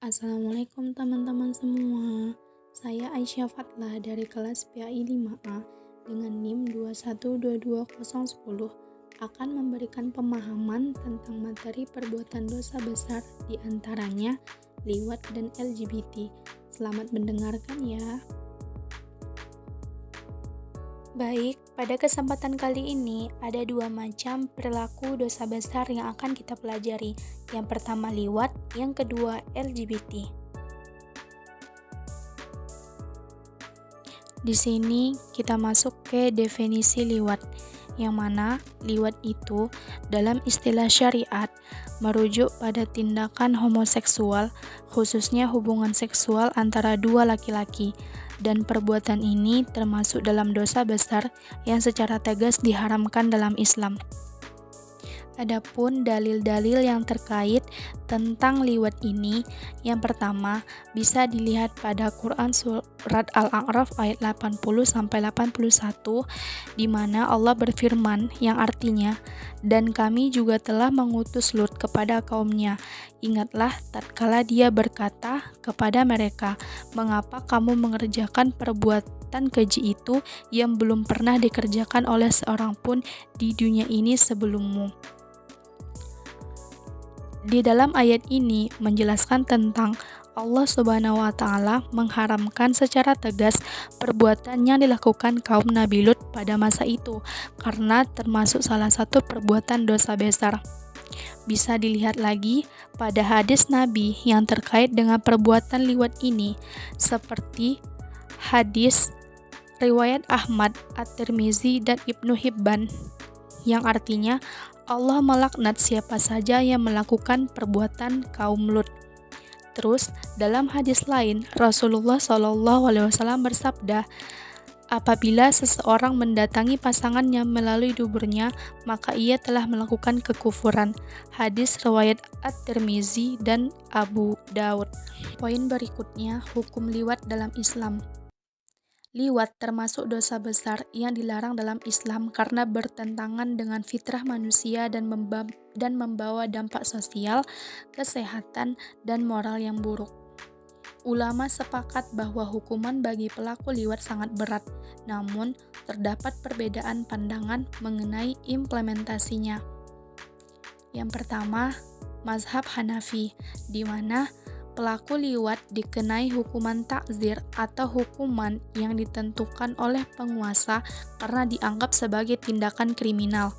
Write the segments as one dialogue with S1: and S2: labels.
S1: Assalamualaikum teman-teman semua. Saya Aisyah Fatlah dari kelas PAI 5A dengan NIM 2122010 akan memberikan pemahaman tentang materi perbuatan dosa besar di antaranya liwat dan LGBT. Selamat mendengarkan ya. Baik, pada kesempatan kali ini ada dua macam perilaku dosa besar yang akan kita pelajari. Yang pertama liwat, yang kedua LGBT. Di sini kita masuk ke definisi liwat, yang mana liwat itu dalam istilah syariat merujuk pada tindakan homoseksual, khususnya hubungan seksual antara dua laki-laki, dan perbuatan ini termasuk dalam dosa besar yang secara tegas diharamkan dalam Islam. Adapun dalil-dalil yang terkait tentang liwat ini, yang pertama bisa dilihat pada Quran surat Al-A'raf ayat 80-81 di mana Allah berfirman yang artinya, "Dan kami juga telah mengutus Lut kepada kaumnya. Ingatlah tatkala dia berkata kepada mereka, mengapa kamu mengerjakan perbuatan keji itu yang belum pernah dikerjakan oleh seorang pun di dunia ini sebelummu." Di dalam ayat ini menjelaskan tentang Allah Subhanahu wa Ta'ala mengharamkan secara tegas perbuatan yang dilakukan kaum Nabi Lut pada masa itu karena termasuk salah satu perbuatan dosa besar. Bisa dilihat lagi pada hadis Nabi yang terkait dengan perbuatan liwat ini, seperti hadis riwayat Ahmad, At-Tirmizi, dan Ibnu Hibban, yang artinya Allah melaknat siapa saja yang melakukan perbuatan kaum Lut. Terus dalam hadis lain Rasulullah SAW bersabda, apabila seseorang mendatangi pasangannya melalui duburnya, maka ia telah melakukan kekufuran. Hadis riwayat At-Tirmizi dan Abu Daud. Poin berikutnya, hukum liwat dalam Islam. Liwat termasuk dosa besar yang dilarang dalam Islam karena bertentangan dengan fitrah manusia dan membawa dampak sosial, kesehatan, dan moral yang buruk. Ulama sepakat bahwa hukuman bagi pelaku liwat sangat berat, namun terdapat perbedaan pandangan mengenai implementasinya. Yang pertama, mazhab Hanafi, di mana pelaku liwat dikenai hukuman takzir atau hukuman yang ditentukan oleh penguasa karena dianggap sebagai tindakan kriminal.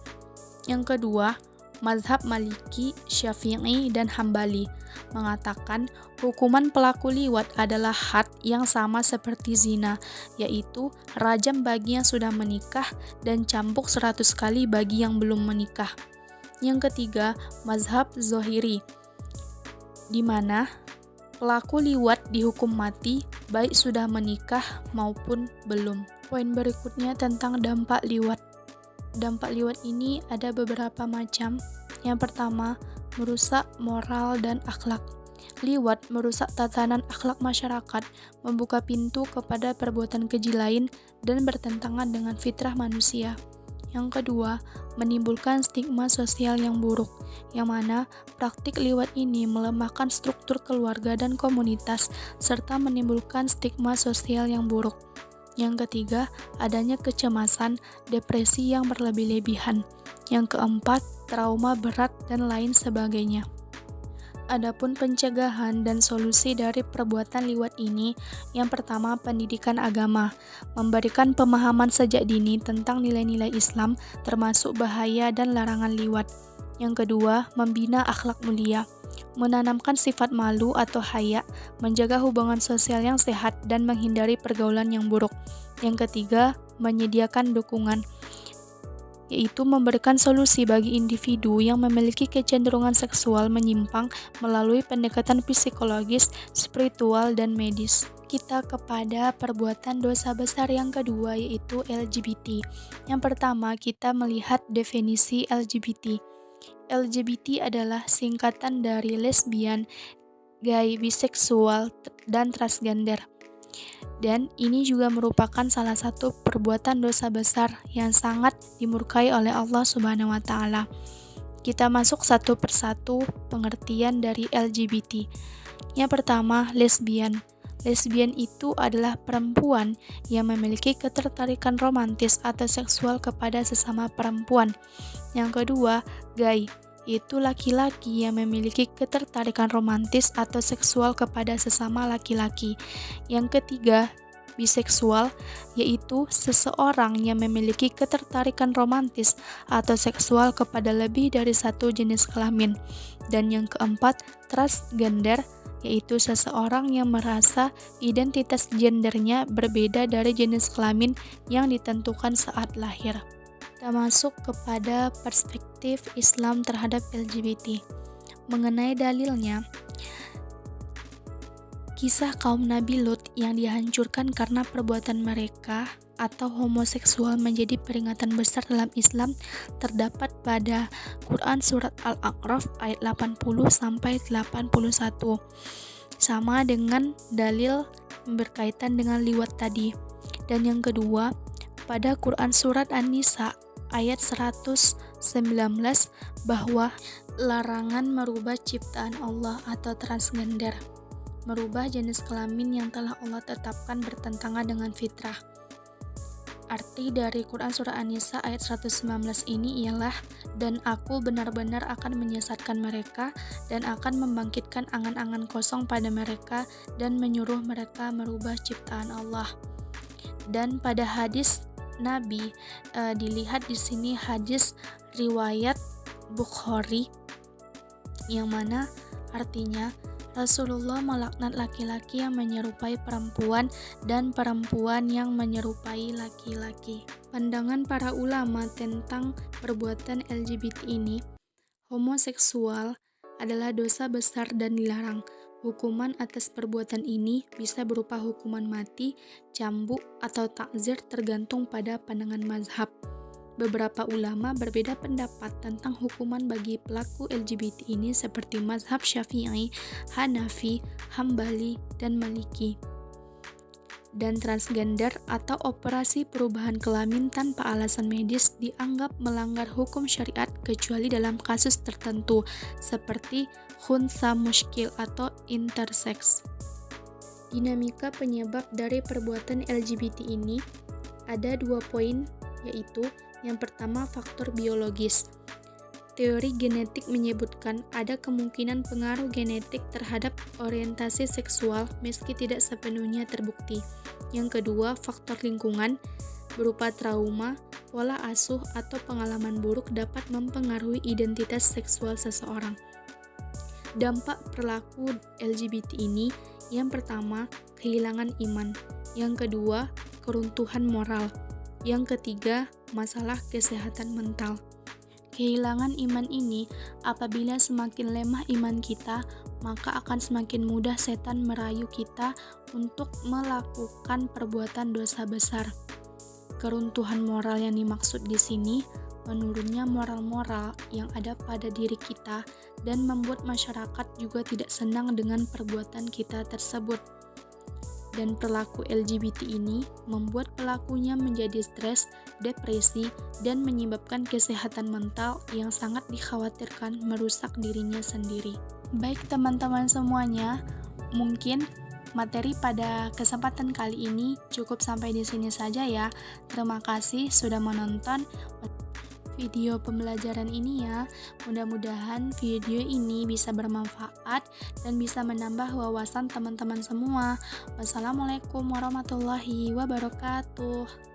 S1: Yang kedua, mazhab Maliki, Syafi'i, dan Hambali mengatakan hukuman pelaku liwat adalah had yang sama seperti zina, yaitu rajam bagi yang sudah menikah dan cambuk 100 kali bagi yang belum menikah. Yang ketiga, mazhab Zohiri, di mana pelaku liwat dihukum mati baik sudah menikah maupun belum. Poin berikutnya tentang dampak liwat. Dampak liwat ini ada beberapa macam. Yang pertama, merusak moral dan akhlak. Liwat merusak tatanan akhlak masyarakat, membuka pintu kepada perbuatan keji lain dan bertentangan dengan fitrah manusia. Yang kedua, menimbulkan stigma sosial yang buruk, yang mana praktik liwat ini melemahkan struktur keluarga dan komunitas, serta menimbulkan stigma sosial yang buruk. Yang ketiga, adanya kecemasan, depresi yang berlebih-lebihan. Yang keempat, trauma berat dan lain sebagainya. Adapun pencegahan dan solusi dari perbuatan liwat ini, yang pertama pendidikan agama, memberikan pemahaman sejak dini tentang nilai-nilai Islam termasuk bahaya dan larangan liwat. Yang kedua, membina akhlak mulia, menanamkan sifat malu atau haya, menjaga hubungan sosial yang sehat dan menghindari pergaulan yang buruk. Yang ketiga, menyediakan dukungan, yaitu memberikan solusi bagi individu yang memiliki kecenderungan seksual menyimpang melalui pendekatan psikologis, spiritual, dan medis. Kita kepada perbuatan dosa besar yang kedua, yaitu LGBT. Yang pertama, kita melihat definisi LGBT. LGBT adalah singkatan dari lesbian, gay, biseksual, dan transgender. Dan ini juga merupakan salah satu perbuatan dosa besar yang sangat dimurkai oleh Allah Subhanahu wa Ta'ala. Kita masuk satu persatu pengertian dari LGBT. Yang pertama, lesbian. Lesbian itu adalah perempuan yang memiliki ketertarikan romantis atau seksual kepada sesama perempuan. Yang kedua, gay. Itu laki-laki yang memiliki ketertarikan romantis atau seksual kepada sesama laki-laki. Yang ketiga, biseksual, yaitu seseorang yang memiliki ketertarikan romantis atau seksual kepada lebih dari satu jenis kelamin. Dan yang keempat, transgender, yaitu seseorang yang merasa identitas gendernya berbeda dari jenis kelamin yang ditentukan saat lahir. Kita masuk kepada perspektif Islam terhadap LGBT. Mengenai dalilnya, kisah kaum Nabi Lut yang dihancurkan karena perbuatan mereka atau homoseksual menjadi peringatan besar dalam Islam terdapat pada Quran Surat Al-A'raf ayat 80-81. Sama dengan dalil berkaitan dengan liwat tadi. Dan yang kedua, pada Quran Surat An-Nisa ayat 119 bahwa larangan merubah ciptaan Allah atau transgender, merubah jenis kelamin yang telah Allah tetapkan bertentangan dengan fitrah. Arti dari Quran Surah An-Nisa ayat 119 ini ialah, dan aku benar-benar akan menyesatkan mereka dan akan membangkitkan angan-angan kosong pada mereka dan menyuruh mereka merubah ciptaan Allah. Dan pada hadis Nabi, dilihat di sini hadis riwayat Bukhari yang mana artinya Rasulullah melaknat laki-laki yang menyerupai perempuan dan perempuan yang menyerupai laki-laki. Pandangan para ulama tentang perbuatan LGBT ini, homoseksual adalah dosa besar dan dilarang. Hukuman atas perbuatan ini bisa berupa hukuman mati, cambuk, atau takzir tergantung pada pandangan mazhab. Beberapa ulama berbeda pendapat tentang hukuman bagi pelaku LGBT ini seperti mazhab Syafi'i, Hanafi, Hambali, dan Maliki. Dan transgender atau operasi perubahan kelamin tanpa alasan medis dianggap melanggar hukum syariat kecuali dalam kasus tertentu seperti khunsa muskil atau intersex. Dinamika penyebab dari perbuatan LGBT ini ada 2 poin, yaitu yang pertama, faktor biologis. Teori genetik menyebutkan ada kemungkinan pengaruh genetik terhadap orientasi seksual meski tidak sepenuhnya terbukti. Yang kedua, faktor lingkungan berupa trauma, pola asuh, atau pengalaman buruk dapat mempengaruhi identitas seksual seseorang. Dampak perilaku LGBT ini, yang pertama, kehilangan iman. Yang kedua, keruntuhan moral. Yang ketiga, masalah kesehatan mental. Kehilangan iman ini, apabila semakin lemah iman kita, maka akan semakin mudah setan merayu kita untuk melakukan perbuatan dosa besar. Keruntuhan moral yang dimaksud di sini, menurunnya moral-moral yang ada pada diri kita dan membuat masyarakat juga tidak senang dengan perbuatan kita tersebut. Dan perilaku LGBT ini membuat pelakunya menjadi stres, depresi, dan menyebabkan kesehatan mental yang sangat dikhawatirkan merusak dirinya sendiri. Baik teman-teman semuanya, mungkin materi pada kesempatan kali ini cukup sampai di sini saja ya. Terima kasih sudah menonton video pembelajaran ini ya. Mudah-mudahan video ini bisa bermanfaat dan bisa menambah wawasan teman-teman semua. Wassalamualaikum warahmatullahi wabarakatuh.